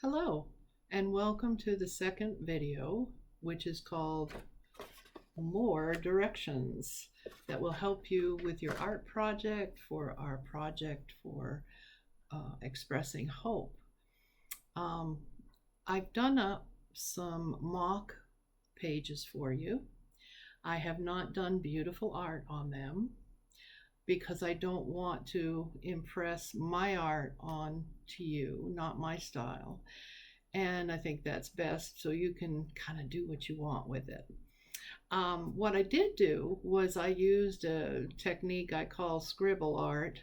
Hello, and welcome to the second video, which is called More Directions, that will help you with your art project for our project for expressing hope. I've done up some mock pages for you. I have not done beautiful art on them because I don't want to impress my art on to you, not my style. And I think that's best, so you can kind of do what you want with it. What I did do was I used a technique I call scribble art,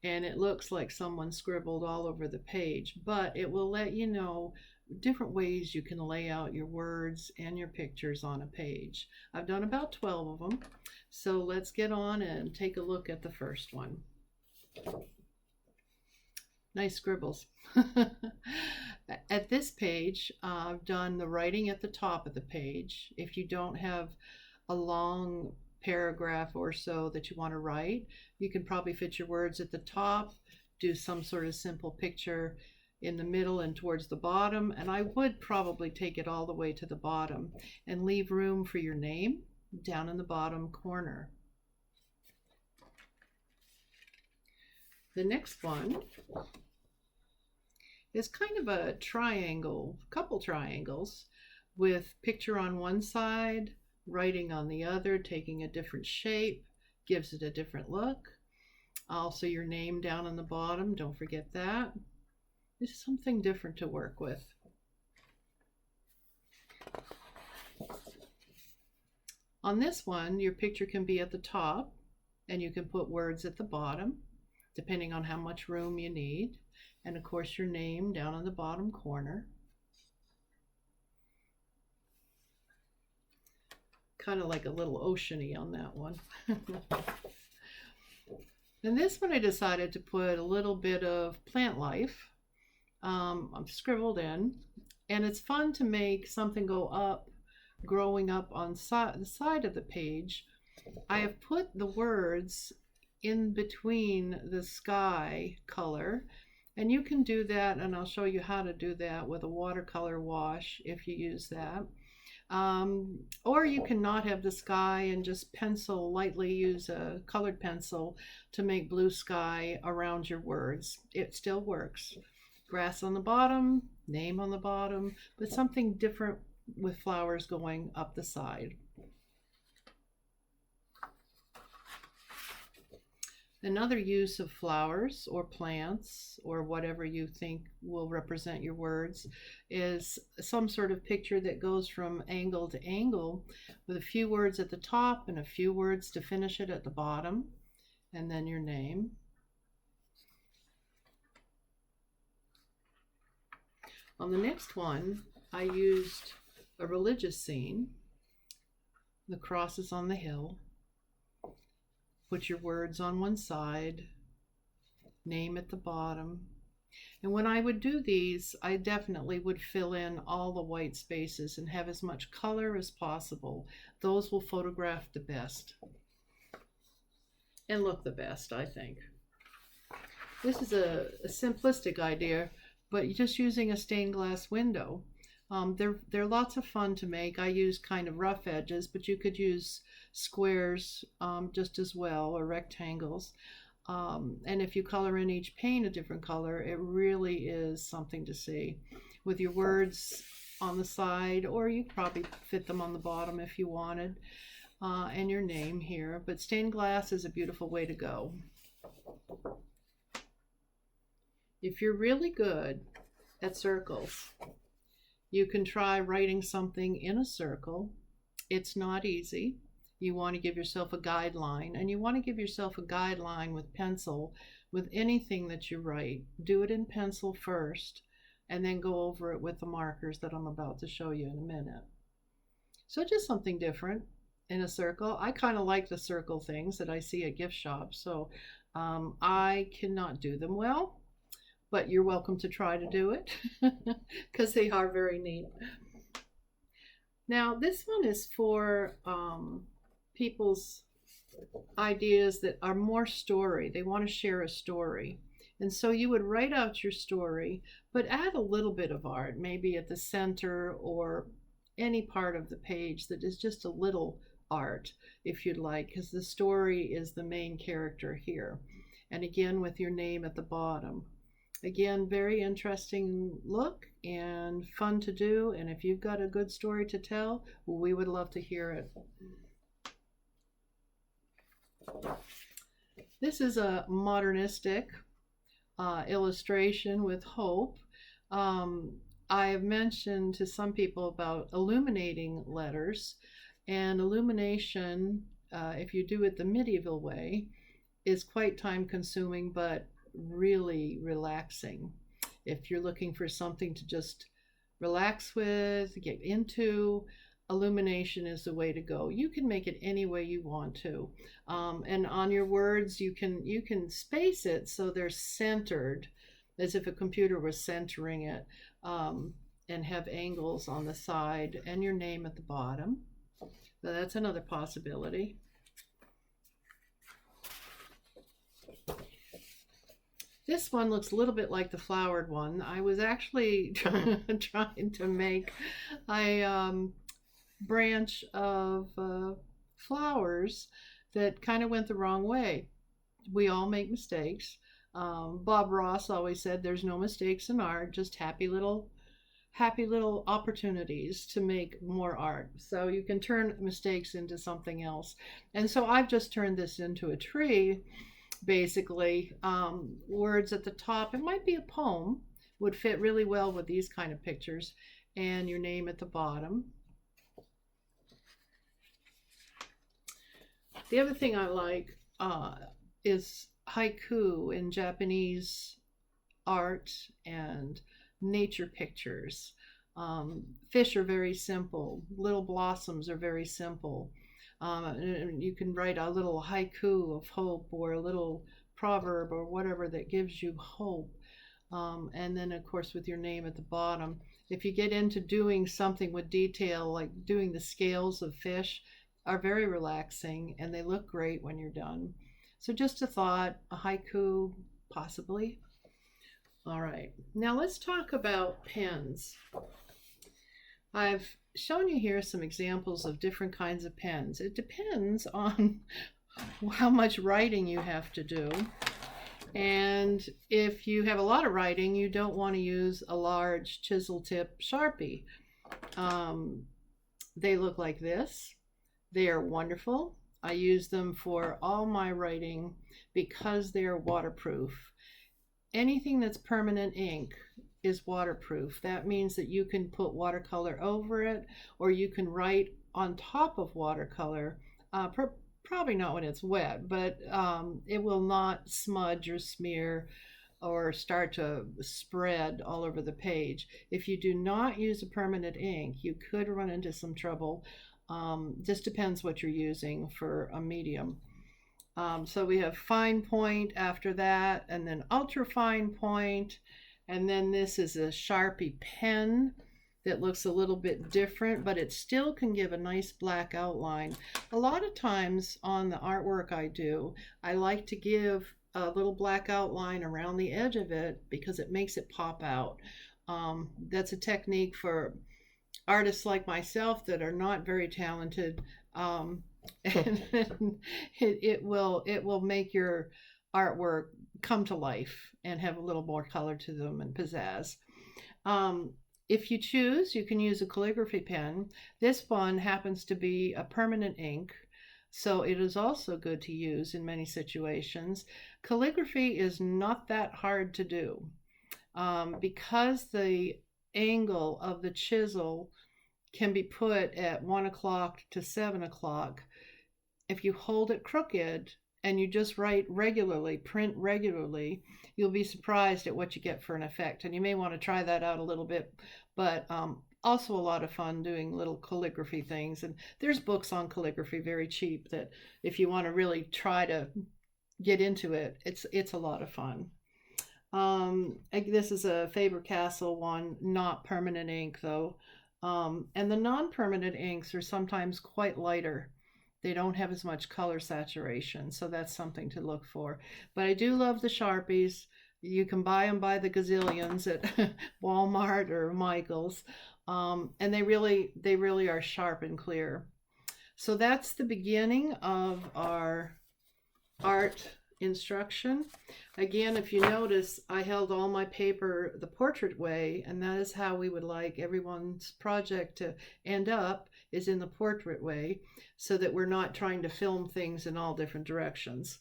and it looks like someone scribbled all over the page, but it will let you know different ways you can lay out your words and your pictures on a page. I've done about 12 of them, so let's get on and take a look at the first one. Nice scribbles. At this page, I've done the writing at the top of the page. If you don't have a long paragraph or so that you want to write, you can probably fit your words at the top, do some sort of simple picture in the middle and towards the bottom, and I would probably take it all the way to the bottom and leave room for your name down in the bottom corner. The next one is kind of a triangle, couple triangles, with picture on one side, writing on the other, taking a different shape, gives it a different look. Also your name down on the bottom, don't forget that. This is something different to work with. On this one, your picture can be at the top, and you can put words at the bottom, depending on how much room you need. And of course, your name down in the bottom corner. Kind of like a little ocean-y on that one. And this one I decided to put a little bit of plant life. I'm scribbled in, and it's fun to make something go up, growing up on the side of the page. I have put the words in between the sky color, and you can do that, and I'll show you how to do that with a watercolor wash if you use that. Or you can not have the sky and just pencil lightly, use a colored pencil to make blue sky around your words. It still works. Grass on the bottom, name on the bottom, but something different with flowers going up the side. Another use of flowers or plants or whatever you think will represent your words is some sort of picture that goes from angle to angle with a few words at the top and a few words to finish it at the bottom, and then your name. On the next one, I used a religious scene. The cross is on the hill. Put your words on one side, name at the bottom. And when I would do these, I definitely would fill in all the white spaces and have as much color as possible. Those will photograph the best and look the best, I think. This is a simplistic idea, but just using a stained glass window. They're lots of fun to make. I use kind of rough edges, but you could use squares just as well, or rectangles. And if you color in each pane a different color, it really is something to see. With your words on the side, or you probably fit them on the bottom if you wanted, and your name here. But stained glass is a beautiful way to go. If you're really good at circles, you can try writing something in a circle. It's not easy. You want to give yourself a guideline, and you want to give yourself a guideline with pencil with anything that you write. Do it in pencil first, and then go over it with the markers that I'm about to show you in a minute. So just something different in a circle. I kind of like the circle things that I see at gift shops, so I cannot do them well, but you're welcome to try to do it because they are very neat. Now this one is for people's ideas that are more story. They want to share a story. And so you would write out your story, but add a little bit of art, maybe at the center or any part of the page that is just a little art, if you'd like, because the story is the main character here. And again, with your name at the bottom. Again, very interesting look and fun to do. And if you've got a good story to tell, we would love to hear it. This is a modernistic illustration with hope. I have mentioned to some people about illuminating letters, and illumination, if you do it the medieval way, is quite time consuming but really relaxing. If you're looking for something to just relax with, get into, illumination is the way to go. You can make it any way you want to, and on your words you can space it so they're centered, as if a computer was centering it, and have angles on the side and your name at the bottom. So that's another possibility. This one looks a little bit like the flowered one. I was actually trying to make a branch of flowers that kind of went the wrong way. We all make mistakes. Bob Ross always said there's no mistakes in art, just happy little opportunities to make more art. So you can turn mistakes into something else. And so I've just turned this into a tree, basically. Words at the top. It might be a poem, would fit really well with these kind of pictures, and your name at the bottom. The other thing I like is haiku in Japanese art and nature pictures. Fish are very simple. Little blossoms are very simple. And you can write a little haiku of hope, or a little proverb, or whatever that gives you hope. And then, of course, with your name at the bottom. If you get into doing something with detail, like doing the scales of fish, are very relaxing, and they look great when you're done. So just a thought, a haiku, possibly. All right, now let's talk about pens. I've shown you here some examples of different kinds of pens. It depends on how much writing you have to do. And if you have a lot of writing, you don't want to use a large chisel tip Sharpie. They look like this. They are wonderful. I use them for all my writing because they are waterproof. Anything that's permanent ink is waterproof. That means that you can put watercolor over it, or you can write on top of watercolor. Probably not when it's wet, but it will not smudge or smear or start to spread all over the page. If you do not use a permanent ink, you could run into some trouble. Just depends what you're using for a medium. So we have fine point after that, and then ultra fine point, and then this is a Sharpie pen that looks a little bit different, but it still can give a nice black outline. A lot of times on the artwork I do, I like to give a little black outline around the edge of it because it makes it pop out. That's a technique for artists like myself that are not very talented, and it will make your artwork come to life and have a little more color to them and pizzazz. If you choose, you can use a calligraphy pen. This one happens to be a permanent ink, so it is also good to use in many situations. Calligraphy is not that hard to do, because the angle of the chisel can be put at 1 o'clock to 7 o'clock. If you hold it crooked and you just write regularly, print regularly, you'll be surprised at what you get for an effect. And you may want to try that out a little bit, but also a lot of fun doing little calligraphy things. And there's books on calligraphy, very cheap, that if you want to really try to get into it, it's a lot of fun. This is a Faber-Castell one, not permanent ink though. And the non-permanent inks are sometimes quite lighter. They don't have as much color saturation, so that's something to look for. But I do love the Sharpies. You can buy them by the gazillions at Walmart or Michael's, and they really are sharp and clear. So that's the beginning of our art instruction. Again, if you notice, I held all my paper the portrait way, and that is how we would like everyone's project to end up, is in the portrait way, so that we're not trying to film things in all different directions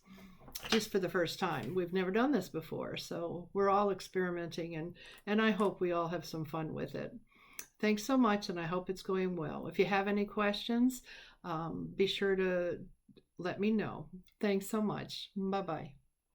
just for the first time. We've never done this before, so we're all experimenting, and I hope we all have some fun with it. Thanks so much, and I hope it's going well. If you have any questions, be sure to let me know. Thanks so much. Bye bye.